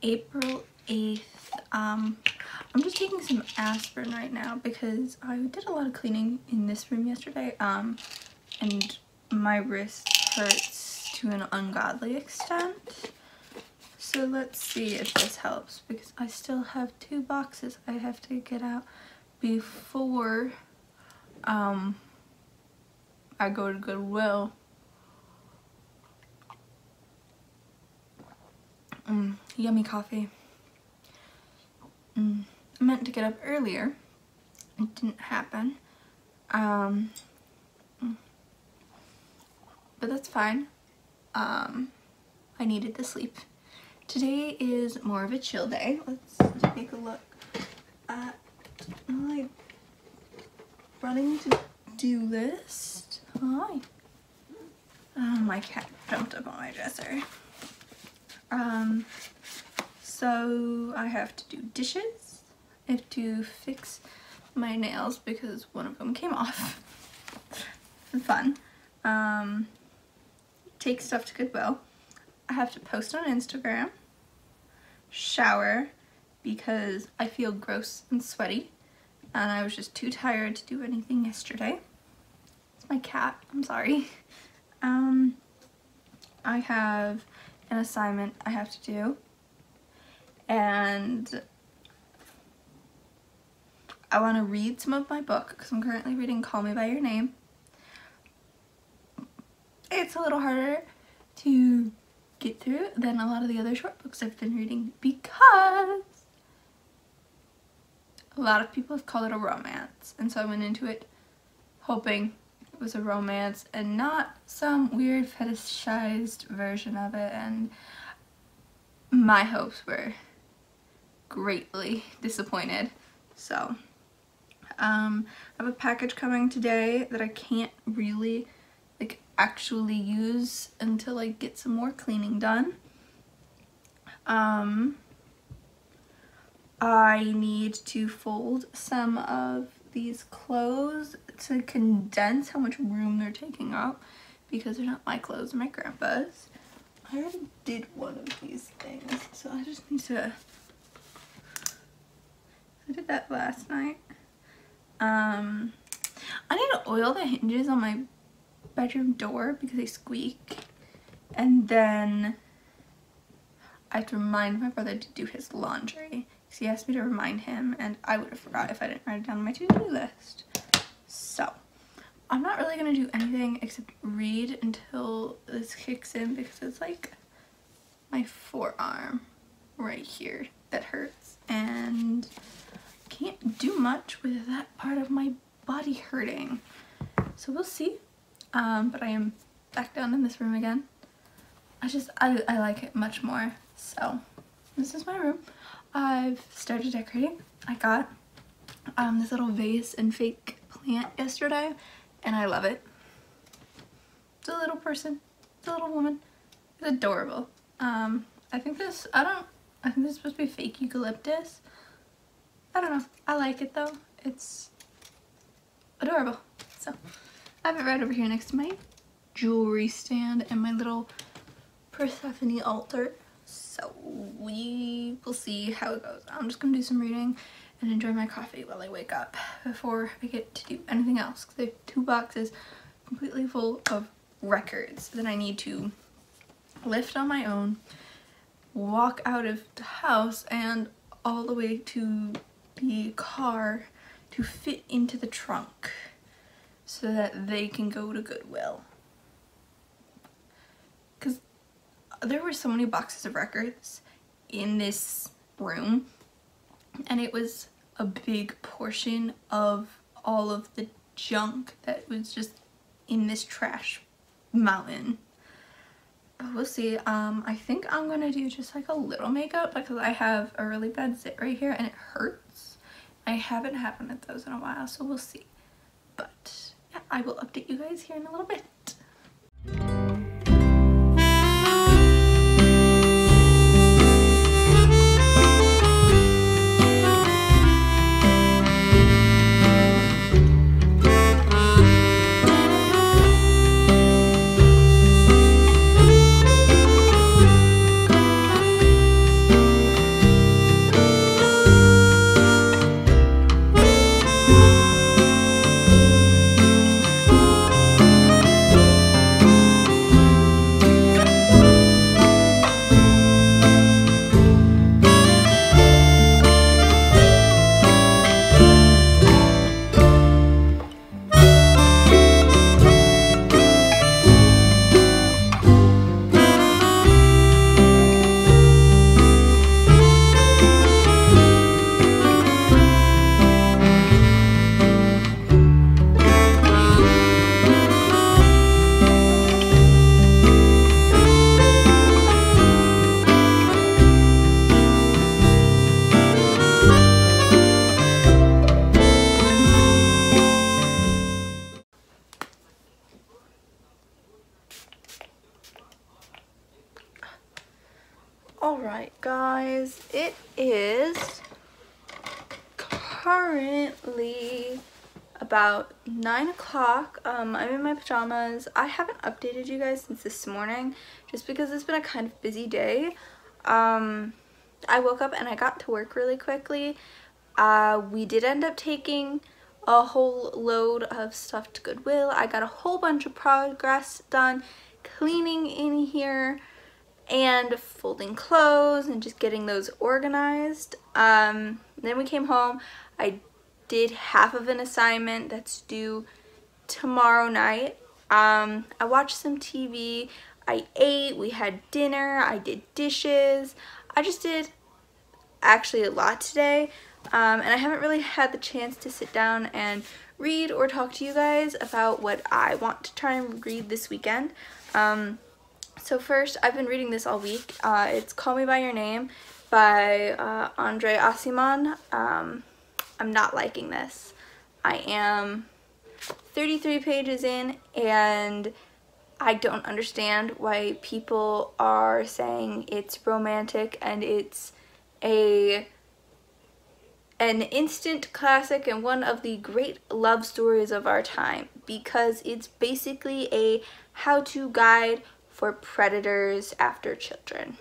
April 8th. I'm just taking some aspirin right now because I did a lot of cleaning in this room yesterday, and my wrist hurts to an ungodly extent. So let's see if this helps, because I still have 2 boxes I have to get out before I go to Goodwill. Yummy coffee. I meant to get up earlier. It didn't happen. But that's fine. I needed the sleep. Today is more of a chill day. Let's take a look at my running to-do list. Hi. My cat jumped up on my dresser. So I have to do dishes. I have to fix my nails because one of them came off. Fun. Take stuff to Goodwill. I have to post on Instagram. Shower because I feel gross and sweaty and I was just too tired to do anything yesterday. It's my cat, I'm sorry. I have an assignment I have to do, and I want to read some of my book because I'm currently reading Call Me By Your Name. It's a little harder to get through than a lot of the other short books I've been reading because a lot of people have called it a romance, and so I went into it hoping it was a romance and not some weird fetishized version of it, and my hopes were greatly disappointed. So I have a package coming today that I can't really actually use until I get some more cleaning done. I need to fold some of these clothes to condense how much room they're taking up because they're not my clothes, they're my grandpa's. I already did one of these things, so I just need to... I did that last night. I need to oil the hinges on my bedroom door because they squeak, and then I have to remind my brother to do his laundry because he asked me to remind him, and I would have forgot if I didn't write it down on my to-do list. So I'm not really gonna do anything except read until this kicks in because it's like my forearm right here that hurts, and can't do much with that part of my body hurting. So we'll see. But I am back down in this room again. I like it much more. So this is my room. I've started decorating. I got this little vase and fake plant yesterday, and I love it. It's a little person. It's a little woman. It's adorable. I think this is supposed to be fake eucalyptus. I don't know. I like it though. It's adorable. So I have it right over here next to my jewelry stand and my little Persephone altar. So we will see how it goes. I'm just gonna do some reading and enjoy my coffee while I wake up before I get to do anything else, because I have 2 boxes completely full of records that I need to lift on my own, walk out of the house and all the way to the car to fit into the trunk so that they can go to Goodwill. Because there were so many boxes of records in this room, and it was a big portion of all of the junk that was just in this trash mountain. But we'll see. I think I'm gonna do just like a little makeup because I have a really bad zit right here and it hurts. I haven't had one of those in a while, so we'll see. But yeah, I will update you guys here in a little bit. guys. It is currently about 9 o'clock. I'm in my pajamas. I haven't updated you guys since this morning just because it's been a kind of busy day. I woke up and I got to work really quickly. We did end up taking a whole load of stuff to Goodwill. I got a whole bunch of progress done cleaning in here and folding clothes and just getting those organized. Then we came home. I did half of an assignment that's due tomorrow night. I watched some TV. I ate. We had dinner. I did dishes. I just did actually a lot today. And I haven't really had the chance to sit down and read or talk to you guys about what I want to try and read this weekend. So first, I've been reading this all week. It's Call Me By Your Name by Andre Aciman. I'm not liking this. I am 33 pages in and I don't understand why people are saying it's romantic and it's an instant classic and one of the great love stories of our time, because it's basically a how-to guide for predators after children.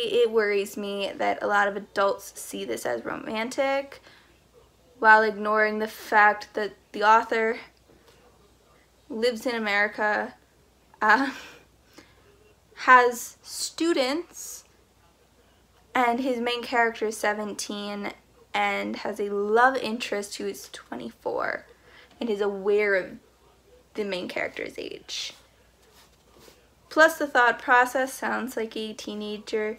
It worries me that a lot of adults see this as romantic while ignoring the fact that the author lives in America, has students, and his main character is 17 and has a love interest who is 24 and is aware of the main character's age. Plus, the thought process sounds like a teenager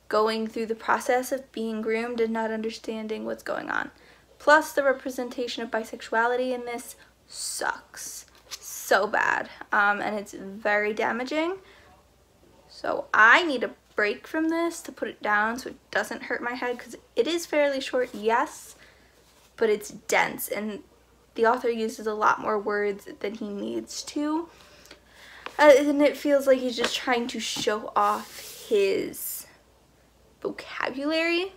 going through the process of being groomed and not understanding what's going on. Plus, the representation of bisexuality in this sucks so bad, and it's very damaging. So I need a break from this to put it down so it doesn't hurt my head, because it is fairly short, yes, but it's dense and the author uses a lot more words than he needs to, and it feels like he's just trying to show off his vocabulary.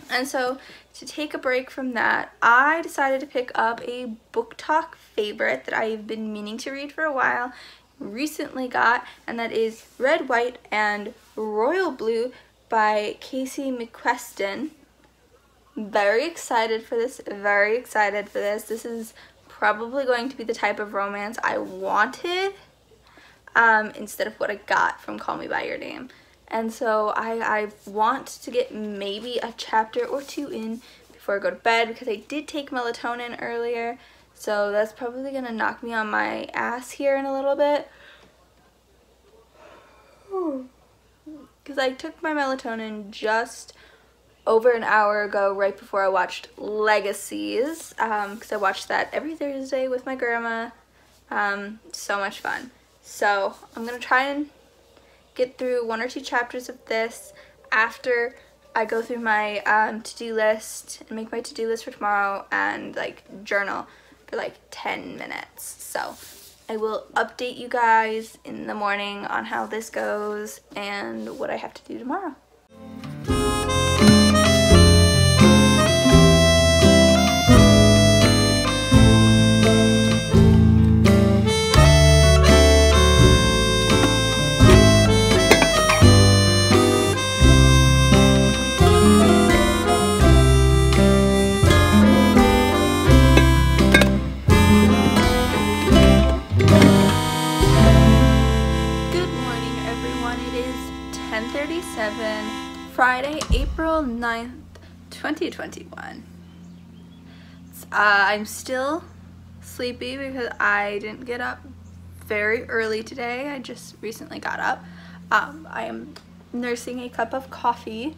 And so to take a break from that, I decided to pick up a book talk favorite that I've been meaning to read for a while, recently got, and that is Red, White, and Royal Blue by Casey McQuestion. Very excited for this, very excited for this. This is probably going to be the type of romance I wanted, instead of what I got from Call Me By Your Name. And so I want to get maybe a chapter or two in before I go to bed, because I did take melatonin earlier, so that's probably gonna knock me on my ass here in a little bit. Because I took my melatonin just over an hour ago, right before I watched Legacies, because I watched that every Thursday with my grandma. So much fun. So I'm gonna try and get through 1 or 2 chapters of this after I go through my to-do list and make my to-do list for tomorrow and like journal for like 10 minutes. So I will update you guys in the morning on how this goes and what I have to do tomorrow. Friday, April 9th, 2021. I'm still sleepy because I didn't get up very early today. I just recently got up. I am nursing a cup of coffee.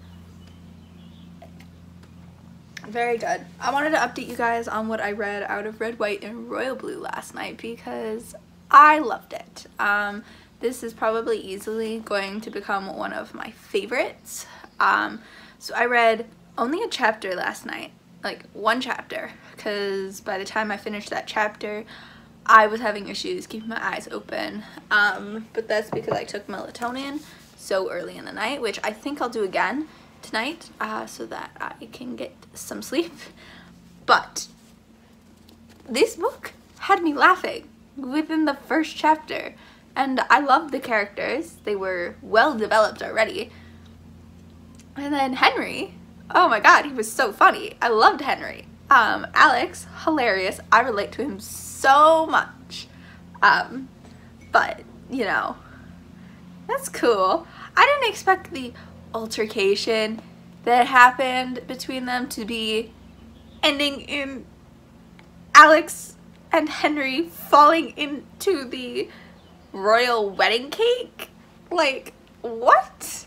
Very good. I wanted to update you guys on what I read out of Red, White, and Royal Blue last night because I loved it. This is probably easily going to become one of my favorites. So I read only a chapter last night, like 1 chapter, because by the time I finished that chapter, I was having issues keeping my eyes open, but that's because I took melatonin so early in the night, which I think I'll do again tonight, so that I can get some sleep. But this book had me laughing within the first chapter, and I loved the characters. They were well developed already. And then Henry, oh my god, he was so funny. I loved Henry. Alex, hilarious. I relate to him so much. But, you know, that's cool. I didn't expect the altercation that happened between them to be ending in Alex and Henry falling into the royal wedding cake. Like, what?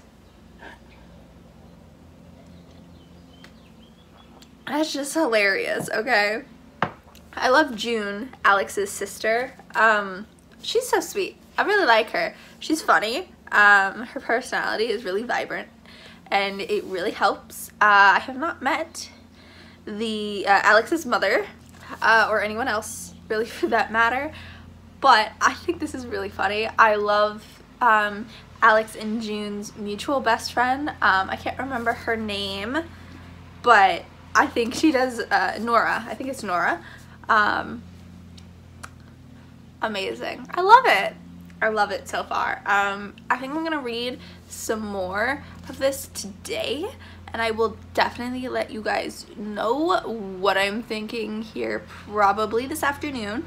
That's just hilarious, okay? I love June, Alex's sister. She's so sweet. I really like her. She's funny. Her personality is really vibrant, and it really helps. I have not met the Alex's mother, or anyone else really for that matter, but I think this is really funny. I love Alex and June's mutual best friend. I can't remember her name, but I think she does, Nora. I think it's Nora. Amazing. I love it. I love it so far. I think I'm gonna read some more of this today, and I will definitely let you guys know what I'm thinking here probably this afternoon,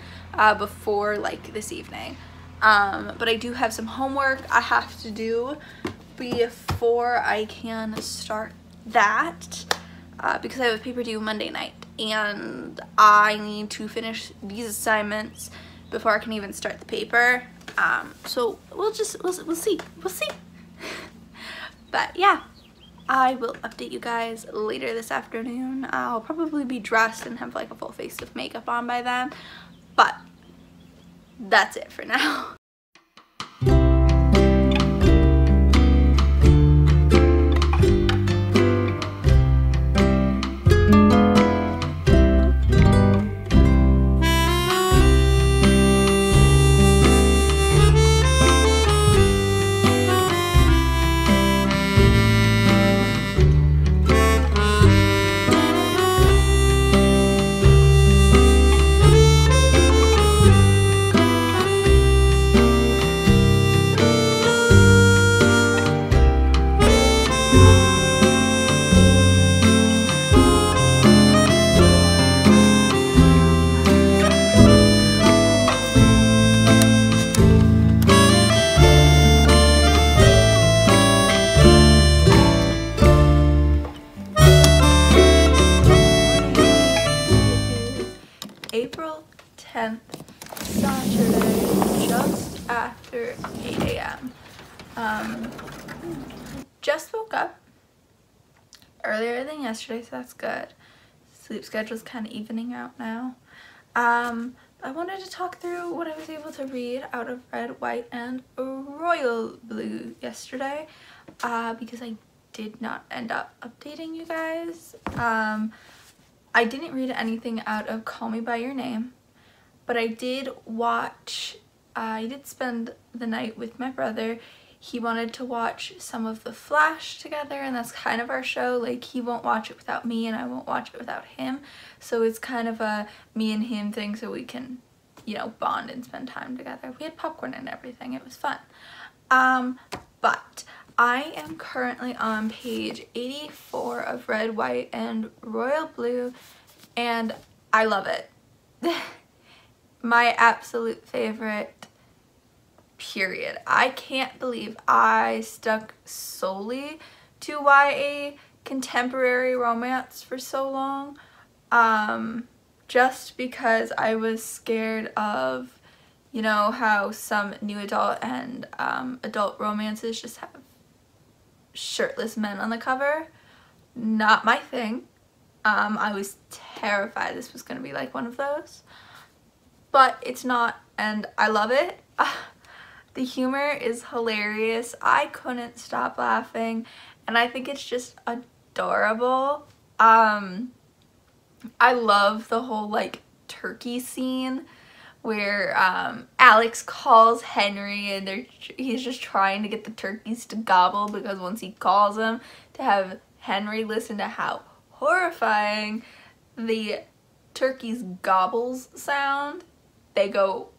before like this evening. But I do have some homework I have to do before I can start that, because I have a paper due Monday night, and I need to finish these assignments before I can even start the paper. So we'll see. But yeah, I will update you guys later this afternoon. I'll probably be dressed and have like a full face of makeup on by then, but that's it for now. April 10th, Saturday, just after 8 a.m. Just woke up earlier than yesterday, so that's good. Sleep schedule's kind of evening out now. I wanted to talk through what I was able to read out of Red, White, and Royal Blue yesterday, because I did not end up updating you guys. I didn't read anything out of Call Me By Your Name, but I did watch, I did spend the night with my brother. He wanted to watch some of The Flash together, and that's kind of our show. Like, he won't watch it without me, and I won't watch it without him. So it's kind of a me and him thing, so we can, you know, bond and spend time together. We had popcorn and everything. It was fun. But I am currently on page 84 of Red, White, and Royal Blue, and I love it. My absolute favorite, period. I can't believe I stuck solely to YA contemporary romance for so long, just because I was scared of, you know, how some new adult and adult romances just have shirtless men on the cover. Not my thing. I was terrified this was gonna be like one of those, but it's not, and I love it. The humor is hilarious. I couldn't stop laughing, and I think it's just adorable. I love the whole like turkey scene where Alex calls Henry and he's just trying to get the turkeys to gobble, because once he calls them, to have Henry listen to how horrifying the turkeys' gobbles sound, they go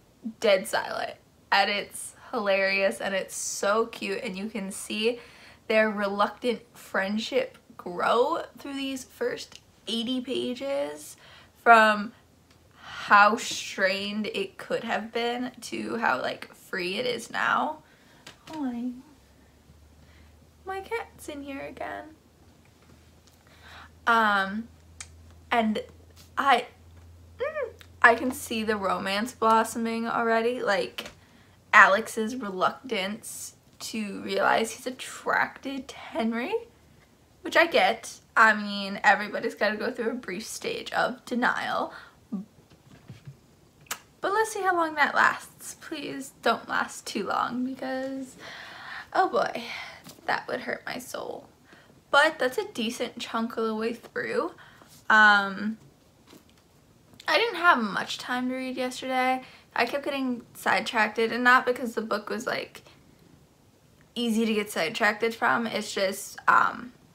dead silent. And it's hilarious and it's so cute, and you can see their reluctant friendship grow through these first 80 pages, from how strained it could have been to how like free it is now. Hi. My cat's in here again. And I can see the romance blossoming already, like Alex's reluctance to realize he's attracted to Henry, which I get. I mean, everybody's got to go through a brief stage of denial, but let's see how long that lasts. Please don't last too long, because oh boy, that would hurt my soul. But that's a decent chunk of the way through. I didn't have much time to read yesterday. I kept getting sidetracked, and not because the book was like easy to get sidetracked from. It's just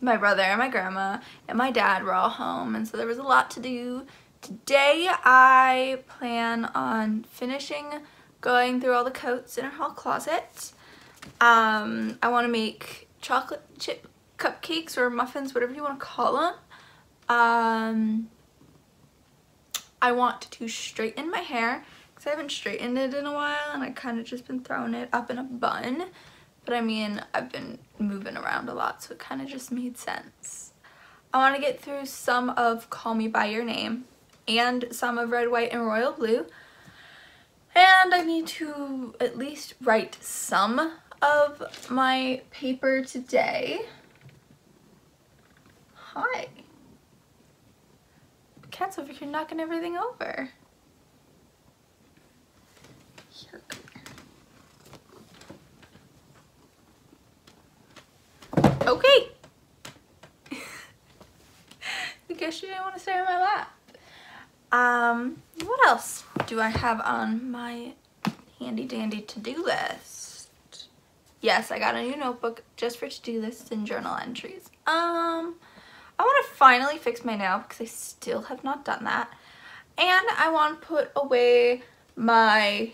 my brother and my grandma and my dad were all home, and so there was a lot to do. Today I plan on finishing going through all the coats in our hall closet. I want to make chocolate chip cupcakes or muffins, whatever you want to call them. I want to straighten my hair, because I haven't straightened it in a while, and I kind of just been throwing it up in a bun. But I mean, I've been moving around a lot, so it kind of just made sense. I want to get through some of Call Me By Your Name and some of Red, White, and Royal Blue. And I need to at least write some of my paper today. Hi. The cat's over here knocking everything over. Here, come here. Okay. I guess you didn't want to stay on my lap. What else do I have on my handy dandy to-do list? Yes, I got a new notebook just for to-do lists and journal entries. I want to finally fix my nail, because I still have not done that. And I want to put away my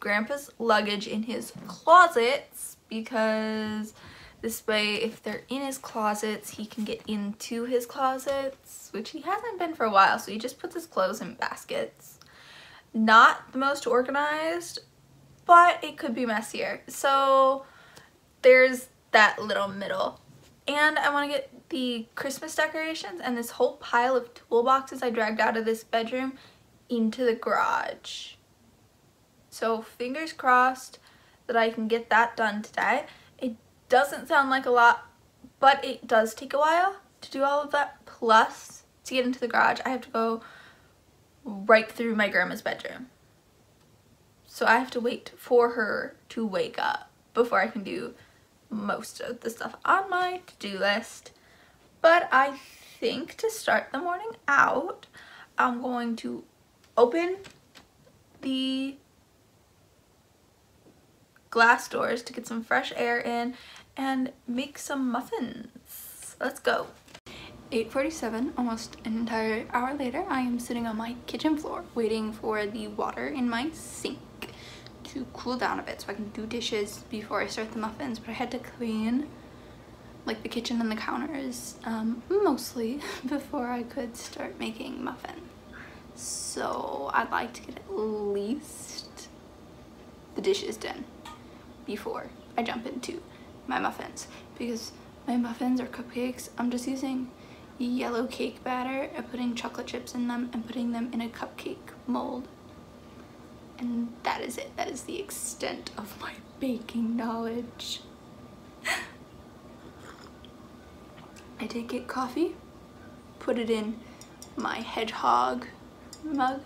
grandpa's luggage in his closets, because this way, if they're in his closets, he can get into his closets, which he hasn't been for a while, so he just puts his clothes in baskets. Not the most organized, but it could be messier. So there's that little middle. And I want to get the Christmas decorations and this whole pile of toolboxes I dragged out of this bedroom into the garage. So fingers crossed that I can get that done today. It doesn't sound like a lot, but it does take a while to do all of that. Plus, to get into the garage, I have to go right through my grandma's bedroom. So I have to wait for her to wake up before I can do most of the stuff on my to-do list. But I think to start the morning out, I'm going to open the glass doors to get some fresh air in and make some muffins. Let's go. 8:47, almost an entire hour later, I am sitting on my kitchen floor waiting for the water in my sink to cool down a bit so I can do dishes before I start the muffins. But I had to clean like the kitchen and the counters mostly before I could start making muffins. So I'd like to get at least the dishes done before I jump into my muffins, because my muffins or cupcakes, I'm just using yellow cake batter and putting chocolate chips in them and putting them in a cupcake mold. And that is it. That is the extent of my baking knowledge. I did get coffee, put it in my hedgehog mug.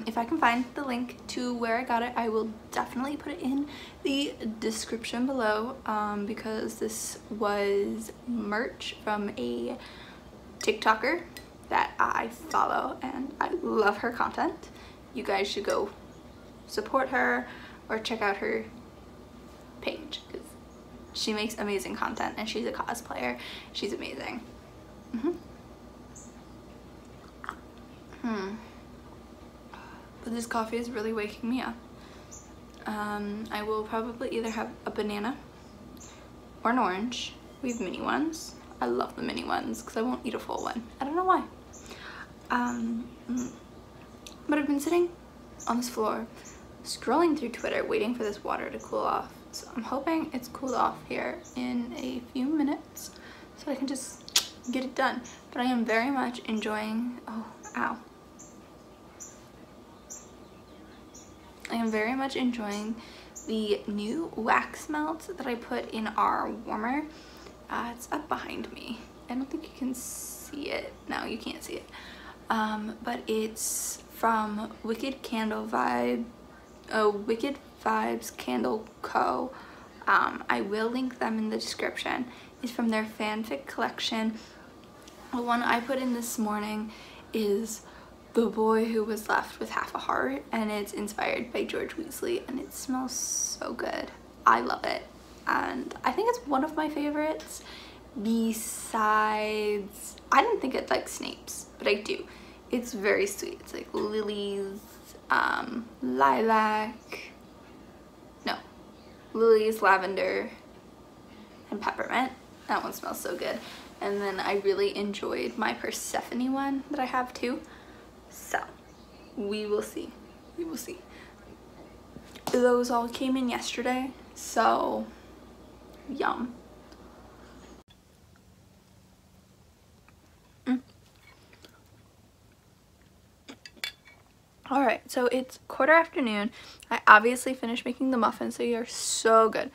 If I can find the link to where I got it, I will definitely put it in the description below, because this was merch from a TikToker that I follow and I love her content. You guys should go support her or check out her page, because she makes amazing content and she's a cosplayer. She's amazing. But this coffee is really waking me up. I will probably either have a banana or an orange. We have mini ones. I love the mini ones because I won't eat a full one. I don't know why. But I've been sitting on this floor scrolling through Twitter waiting for this water to cool off. So I'm hoping it's cooled off here in a few minutes so I can just get it done. But I am very much enjoying, I am very much enjoying the new wax melt that I put in our warmer. It's up behind me. I don't think you can see it. No, you can't see it. But it's from Wicked Vibes Candle Co. I will link them in the description. It's from their fanfic collection. The one I put in this morning is The Boy Who Was Left with Half a Heart, and it's inspired by George Weasley, and it smells so good. I love it, and I think it's one of my favorites besides, I didn't think I'd like Snape's, but I do. It's very sweet. It's like lilies, lilies, lavender, and peppermint. That one smells so good. And then I really enjoyed my Persephone one that I have too. So we will see. We will see. Those all came in yesterday, so yum. Alright, so it's quarter afternoon. I obviously finished making the muffins. They are so good.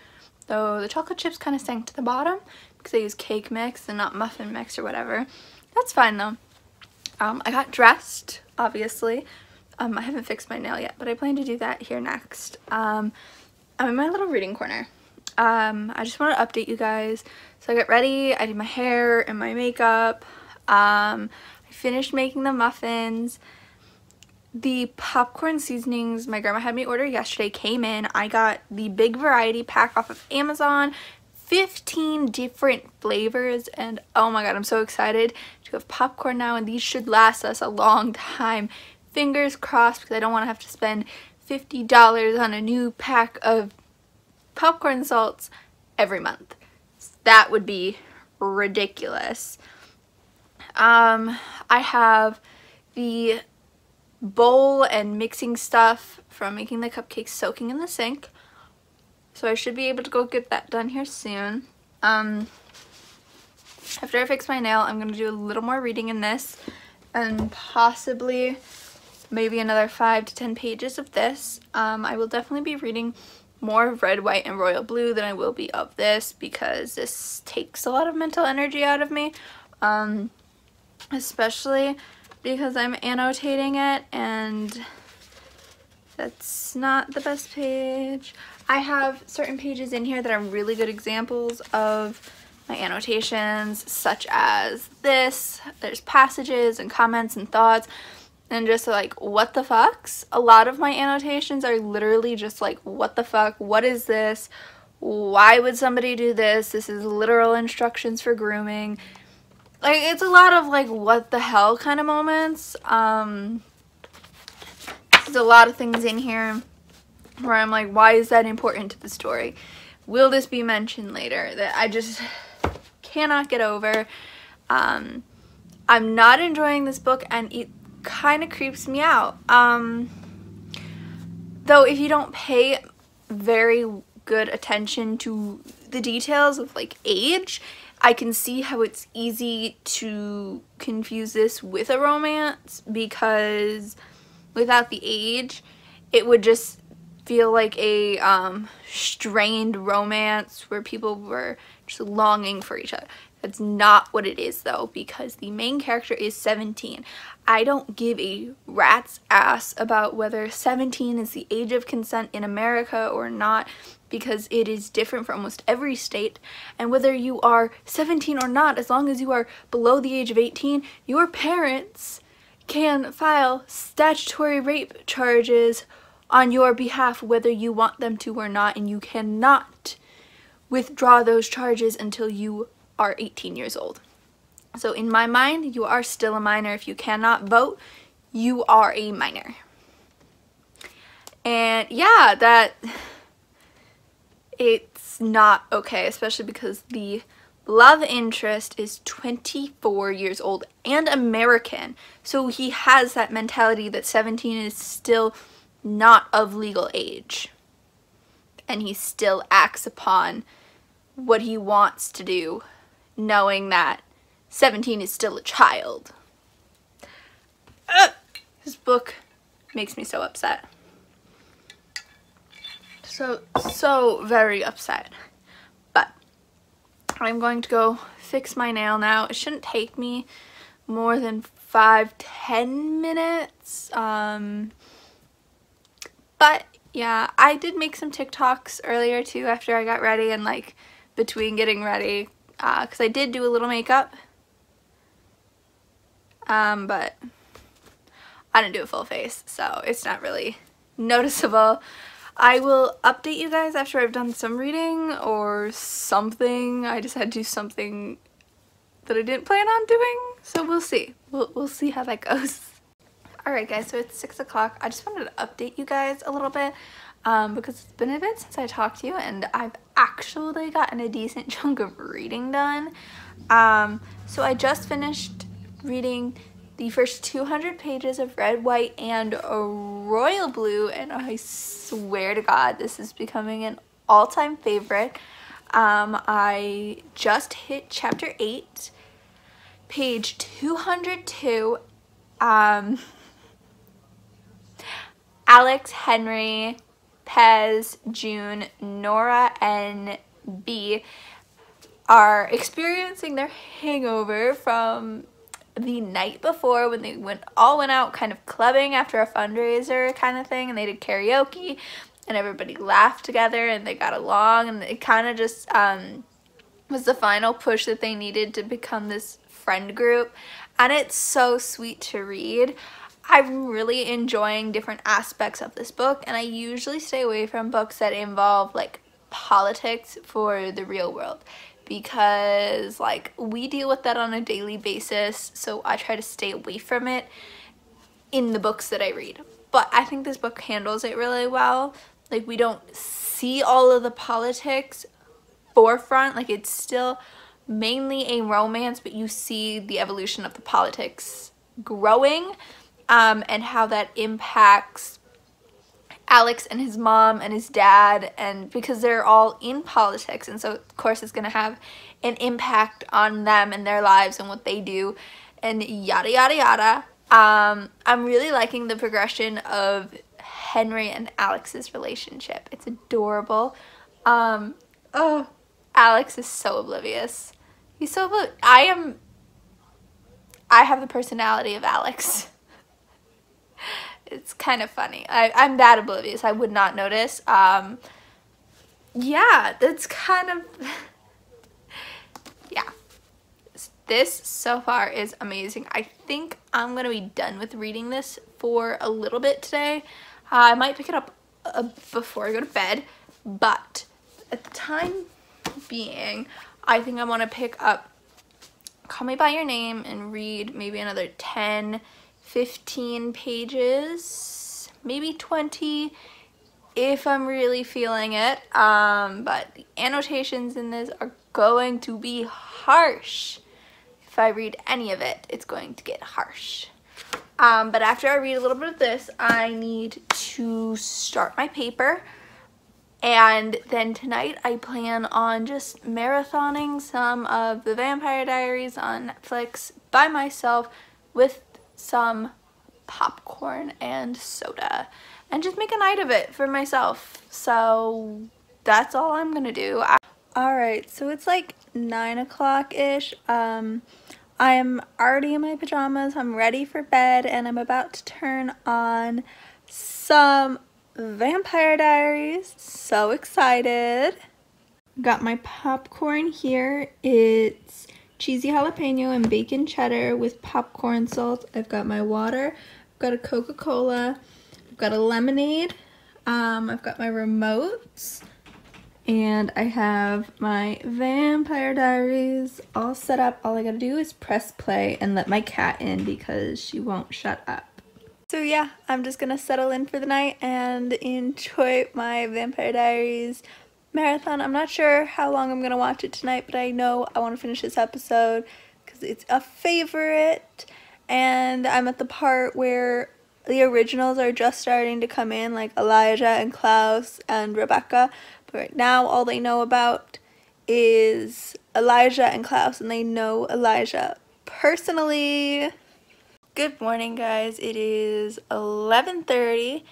Though the chocolate chips kind of sank to the bottom because I use cake mix and not muffin mix or whatever. That's fine though. I got dressed, obviously. I haven't fixed my nail yet, but I plan to do that here next. I'm in my little reading corner. I just want to update you guys. So I got ready, I did my hair and my makeup. I finished making the muffins. The popcorn seasonings my grandma had me order yesterday came in. I got the big variety pack off of Amazon. 15 different flavors, and oh my god, I'm so excited to have popcorn now, and these should last us a long time. Fingers crossed, because I don't want to have to spend $50 on a new pack of popcorn salts every month. That would be ridiculous. I have the bowl and mixing stuff from making the cupcakes soaking in the sink, so I should be able to go get that done here soon. After I fix my nail, I'm going to do a little more reading in this, and possibly maybe another 5 to 10 pages of this. I will definitely be reading more of Red, White, and Royal Blue than I will be of this, because this takes a lot of mental energy out of me, especially because I'm annotating it, and that's not the best page. I have certain pages in here that are really good examples of my annotations, such as this. There's passages and comments and thoughts and just like what the fucks. A lot of my annotations are literally just like what the fuck, what is this, why would somebody do this, this is literal instructions for grooming. Like, it's a lot of like what the hell kind of moments. There's a lot of things in here where I'm like, why is that important to the story? Will this be mentioned later? That I just cannot get over. I'm not enjoying this book, and it kind of creeps me out. Though if you don't pay very good attention to the details of like age, I can see how it's easy to confuse this with a romance, because without the age, it would just feel like a strained romance where people were just longing for each other. That's not what it is though, because the main character is 17. I don't give a rat's ass about whether 17 is the age of consent in America or not, because it is different for almost every state, and whether you are 17 or not, as long as you are below the age of 18, your parents can file statutory rape charges on your behalf whether you want them to or not, and you cannot withdraw those charges until you are 18 years old. So in my mind, you are still a minor. If you cannot vote, you are a minor. And yeah, that it's not okay, especially because the love interest is 24 years old and American. So he has that mentality that 17 is still not of legal age. And he still acts upon what he wants to do, knowing that 17 is still a child. This book makes me so upset. So very upset. But I'm going to go fix my nail now. It shouldn't take me more than 5-10 minutes. But yeah, I did make some TikToks earlier too after I got ready and like between getting ready, because I did do a little makeup. But I didn't do a full face, so it's not really noticeable. I will update you guys after I've done some reading or something. I just had to do something that I didn't plan on doing, so we'll see. We'll see how that goes. Alright guys, so it's 6 o'clock. I just wanted to update you guys a little bit because it's been a bit since I talked to you, and I've actually gotten a decent chunk of reading done. So I just finished reading the first 200 pages of Red, White, and Royal Blue, and I swear to God, this is becoming an all-time favorite. I just hit chapter 8, page 202. Alex, Henry, Pez, June, Nora, and B are experiencing their hangover from the night before when they all went out kind of clubbing after a fundraiser kind of thing, and they did karaoke and everybody laughed together and they got along, and it kind of just was the final push that they needed to become this friend group, and it's so sweet to read. I'm really enjoying different aspects of this book, and I usually stay away from books that involve like politics for the real world, because like we deal with that on a daily basis, so I try to stay away from it in the books that I read. But I think this book handles it really well. Like, we don't see all of the politics forefront, like it's still mainly a romance, but you see the evolution of the politics growing, and how that impacts Alex and his mom and his dad, and because they're all in politics, and so of course it's going to have an impact on them and their lives and what they do and yada yada yada. I'm really liking the progression of Henry and Alex's relationship. It's adorable. Oh, Alex is so oblivious. He's so oblivious. I have the personality of Alex. It's kind of funny. I'm that oblivious. I would not notice. Yeah, that's kind of... yeah. This so far is amazing. I think I'm going to be done with reading this for a little bit today. I might pick it up before I go to bed, but at the time being, I think I want to pick up Call Me By Your Name and read maybe another 10-15 pages, maybe 20 if I'm really feeling it. But the annotations in this are going to be harsh. If I read any of it, it's going to get harsh. But after I read a little bit of this, I need to start my paper. And then tonight I plan on just marathoning some of the Vampire Diaries on Netflix by myself with some popcorn and soda, and just make a night of it for myself. So that's all I'm gonna do. Alright, so it's like 9 o'clock-ish. I am already in my pajamas. I'm ready for bed, and I'm about to turn on some Vampire Diaries. So excited. Got my popcorn here. It's cheesy jalapeno and bacon cheddar with popcorn salt. I've got my water. I've got a Coca-Cola. I've got a lemonade. I've got my remotes and I have my Vampire Diaries all set up. All I gotta do is press play and let my cat in because she won't shut up. So yeah, I'm just gonna settle in for the night and enjoy my Vampire Diaries marathon. I'm not sure how long I'm gonna watch it tonight, but I know I want to finish this episode because it's a favorite, and I'm at the part where the originals are just starting to come in, like Elijah and Klaus and Rebecca, but right now all they know about is Elijah and Klaus, and they know Elijah personally. Good morning, guys. It is 11:30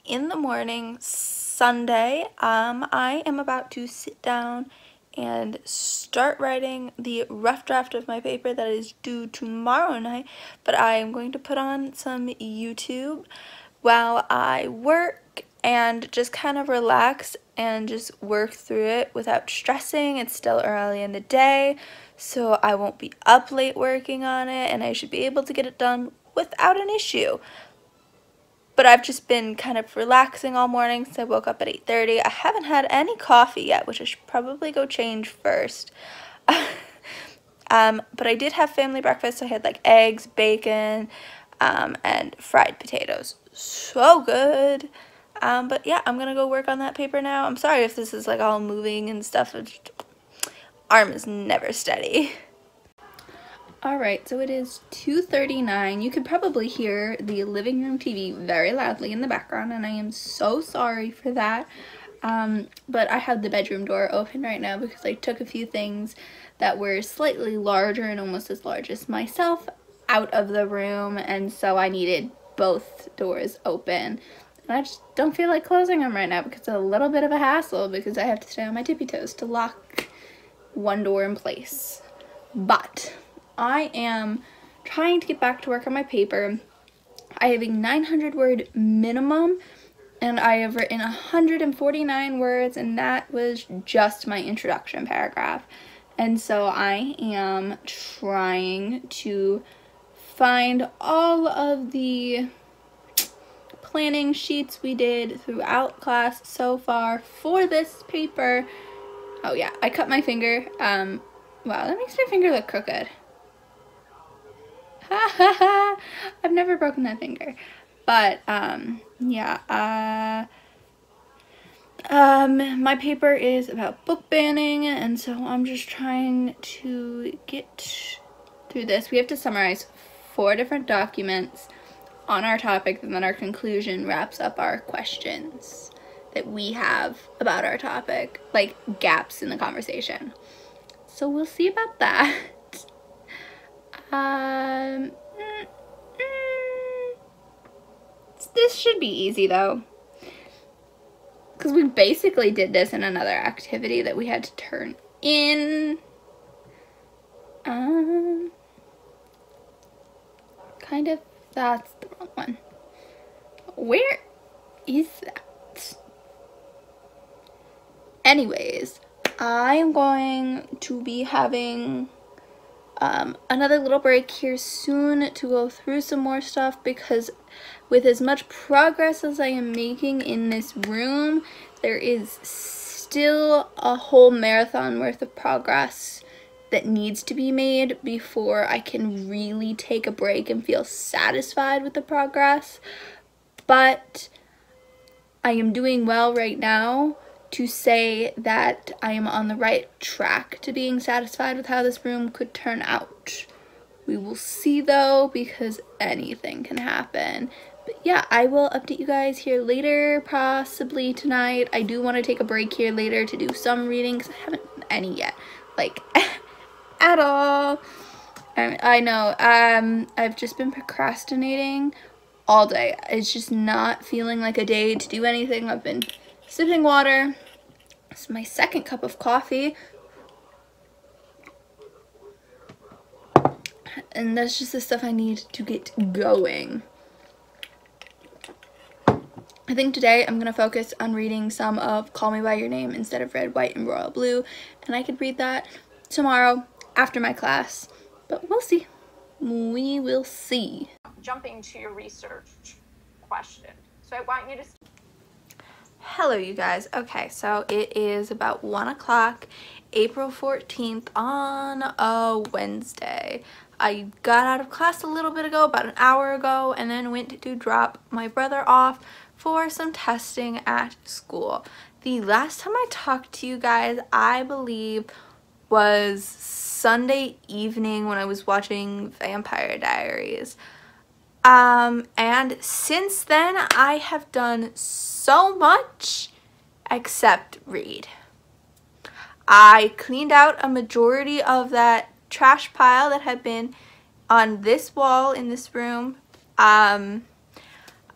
in the morning, Sunday. I am about to sit down and start writing the rough draft of my paper that is due tomorrow night, but I am going to put on some YouTube while I work and just kind of relax and just work through it without stressing. It's still early in the day, so I won't be up late working on it, and I should be able to get it done without an issue. But I've just been kind of relaxing all morning since I woke up at 8:30. I haven't had any coffee yet, which I should probably go change first. But I did have family breakfast. I had like eggs, bacon, and fried potatoes. So good. But yeah, I'm gonna go work on that paper now. I'm sorry if this is like all moving and stuff. Arm is never steady. Alright, so it is 2:39. You could probably hear the living room TV very loudly in the background, and I am so sorry for that. But I have the bedroom door open right now because I took a few things that were slightly larger and almost as large as myself out of the room, and so I needed both doors open. And I just don't feel like closing them right now because it's a little bit of a hassle because I have to stay on my tippy toes to lock one door in place. But I am trying to get back to work on my paper. I have a 900-word minimum, and I have written 149 words, and that was just my introduction paragraph. And so I am trying to find all of the planning sheets we did throughout class so far for this paper. Oh yeah, I cut my finger. Wow, that makes my finger look crooked. I've never broken that finger. But, yeah, my paper is about book banning, and so I'm just trying to get through this. We have to summarize 4 different documents on our topic, and then our conclusion wraps up our questions that we have about our topic, like gaps in the conversation. So we'll see about that. This should be easy though, because we basically did this in another activity that we had to turn in. Kind of, that's the wrong one. Where is that? Anyways, I am going to be having another little break here soon to go through some more stuff, because with as much progress as I am making in this room, there is still a whole marathon worth of progress that needs to be made before I can really take a break and feel satisfied with the progress. But I am doing well right now to say that I am on the right track to being satisfied with how this room could turn out. We will see though, because anything can happen. But yeah, I will update you guys here later, possibly tonight. I do want to take a break here later to do some reading because I haven't done any yet, like at all. I know, I've just been procrastinating all day. It's just not feeling like a day to do anything. I've been sipping water. This is my second cup of coffee. And that's just the stuff I need to get going. I think today I'm going to focus on reading some of Call Me By Your Name instead of Red, White, and Royal Blue. And I could read that tomorrow after my class. But we'll see. We will see. Jumping to your research question. So I want you to... Hello you guys. Okay, so it is about 1 o'clock, April 14th on a Wednesday. I got out of class a little bit ago, about an hour ago, and then went to drop my brother off for some testing at school. The last time I talked to you guys, I believe, was Sunday evening when I was watching Vampire Diaries. And since then, I have done so much except read. I cleaned out a majority of that trash pile that had been on this wall in this room.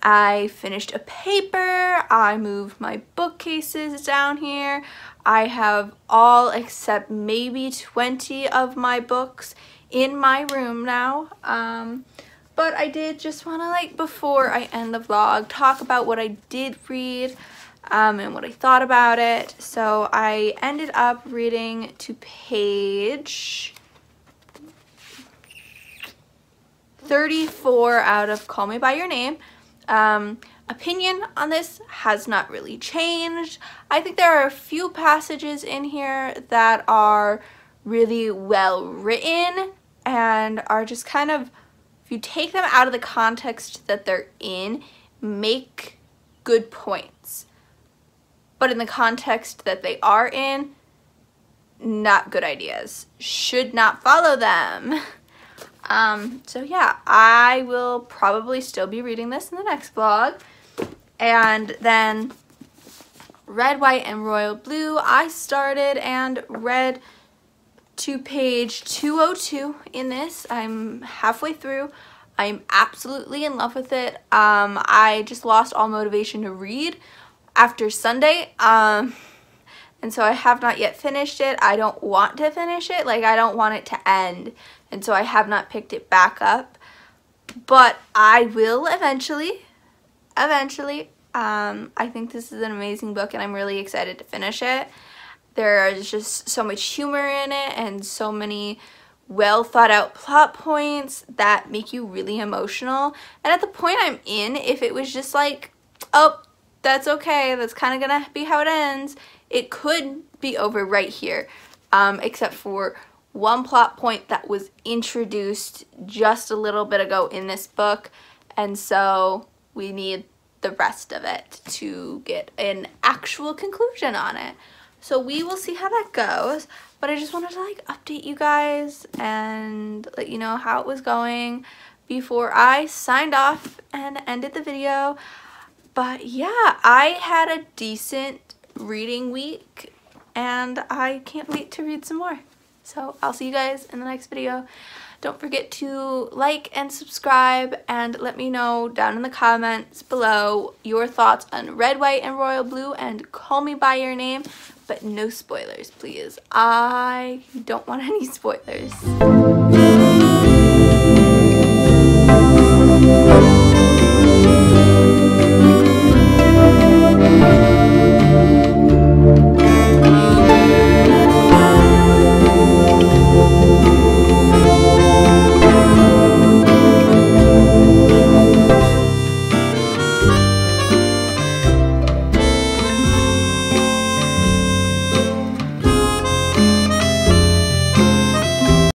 I finished a paper. I moved my bookcases down here. I have all except maybe 20 of my books in my room now. But I did just want to, like, before I end the vlog, talk about what I did read and what I thought about it. So I ended up reading to page 34 out of Call Me By Your Name. Opinion on this has not really changed. I think there are a few passages in here that are really well written and are just kind of, if you take them out of the context that they're in, make good points. But in the context that they are in, not good ideas. Should not follow them. So yeah, I will probably still be reading this in the next vlog. And then Red, White, and Royal Blue, I started and read to page 202 in this. I'm halfway through. I'm absolutely in love with it. I just lost all motivation to read after Sunday. And so I have not yet finished it. I don't want to finish it. Like, I don't want it to end. And so I have not picked it back up. But I will eventually. I think this is an amazing book and I'm really excited to finish it. There's just so much humor in it and so many well thought out plot points that make you really emotional. And at the point I'm in, if it was just like, oh, that's okay, that's kind of gonna be how it ends, it could be over right here, except for one plot point that was introduced just a little bit ago in this book, and so we need the rest of it to get an actual conclusion on it. So we will see how that goes, but I just wanted to, like, update you guys and let you know how it was going before I signed off and ended the video. But yeah, I had a decent reading week and I can't wait to read some more. So I'll see you guys in the next video. Don't forget to like and subscribe and let me know down in the comments below your thoughts on Red, White, and Royal Blue and Call Me By Your Name, but no spoilers, please. I don't want any spoilers.